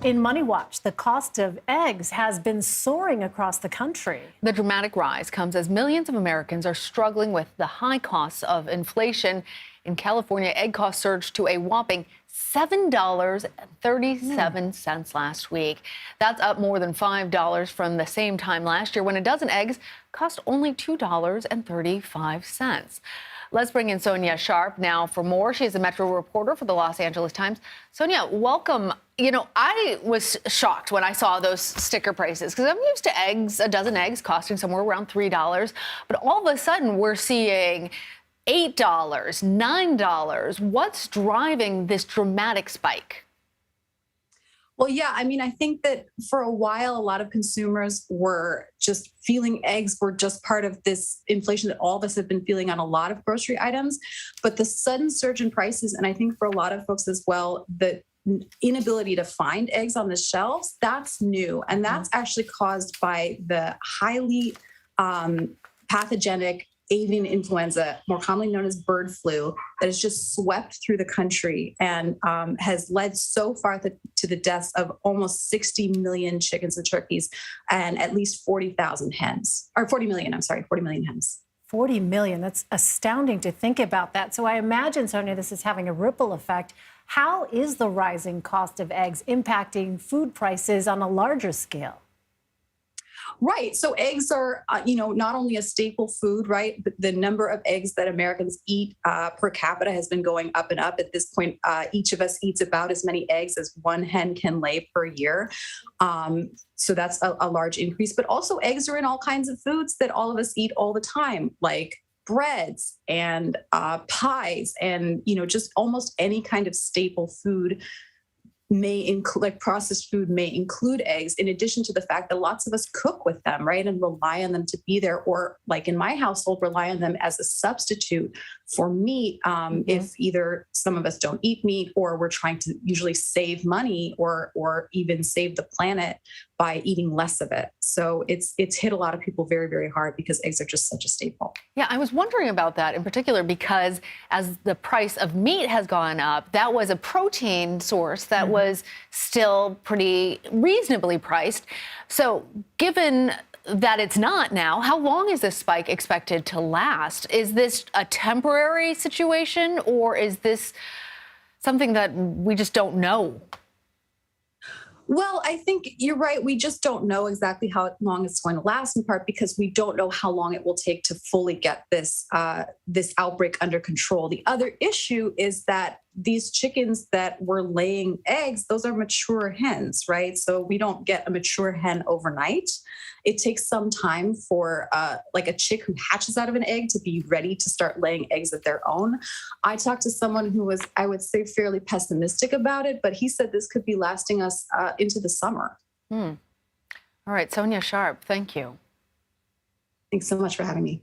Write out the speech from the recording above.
In Money Watch, the cost of eggs has been soaring across the country. The dramatic rise comes as millions of Americans are struggling with the high costs of inflation. In California, egg costs surged to a whopping $7.37 last week. That's up more than $5 from the same time last year when a dozen eggs cost only $2.35. Let's bring in Sonia Sharp now for more. She's a Metro reporter for the Los Angeles Times. Sonia, welcome. You know, I was shocked when I saw those sticker prices because I'm used to eggs, a dozen eggs costing somewhere around $3. But all of a sudden, we're seeing $8, $9. What's driving this dramatic spike? Well, yeah, I mean, I think that for a while, a lot of consumers were just feeling eggs were just part of this inflation that all of us have been feeling on a lot of grocery items. But the sudden surge in prices, and I think for a lot of folks as well, the inability to find eggs on the shelves, that's new. And that's actually caused by the highly pathogenic avian influenza, more commonly known as bird flu, that has just swept through the country and has led so far to the deaths of almost 60 million chickens and turkeys and at least 40,000 hens, or 40 million, I'm sorry, 40 million hens. 40 million. That's astounding to think about that. So I imagine, Sonia, this is having a ripple effect. How is the rising cost of eggs impacting food prices on a larger scale? Right. So eggs are, not only a staple food, right? But the number of eggs that Americans eat per capita has been going up and up. At this point, each of us eats about as many eggs as one hen can lay per year. So that's a large increase. But also eggs are in all kinds of foods that all of us eat all the time, like breads and pies and, just almost any kind of staple food may include, like processed food may include eggs, in addition to the fact that lots of us cook with them, right? And rely on them to be there, or like in my household, rely on them as a substitute for meat if either some of us don't eat meat or we're trying to usually save money or even save the planet by eating less of it. So it's hit a lot of people very, very hard because eggs are just such a staple. Yeah, I was wondering about that in particular because as the price of meat has gone up, that was a protein source that was still pretty reasonably priced. So given that it's not now, how long is this spike expected to last? Is this a temporary situation or is this something that we just don't know? Well, I think you're right. We just don't know exactly how long it's going to last, in part because we don't know how long it will take to fully get this outbreak under control. The other issue is that these chickens that were laying eggs, those are mature hens, right? So we don't get a mature hen overnight. It takes some time for like a chick who hatches out of an egg to be ready to start laying eggs of their own. I talked to someone who was, I would say, fairly pessimistic about it, but he said this could be lasting us into the summer. All right, Sonia Sharp, thank you. Thanks so much for having me.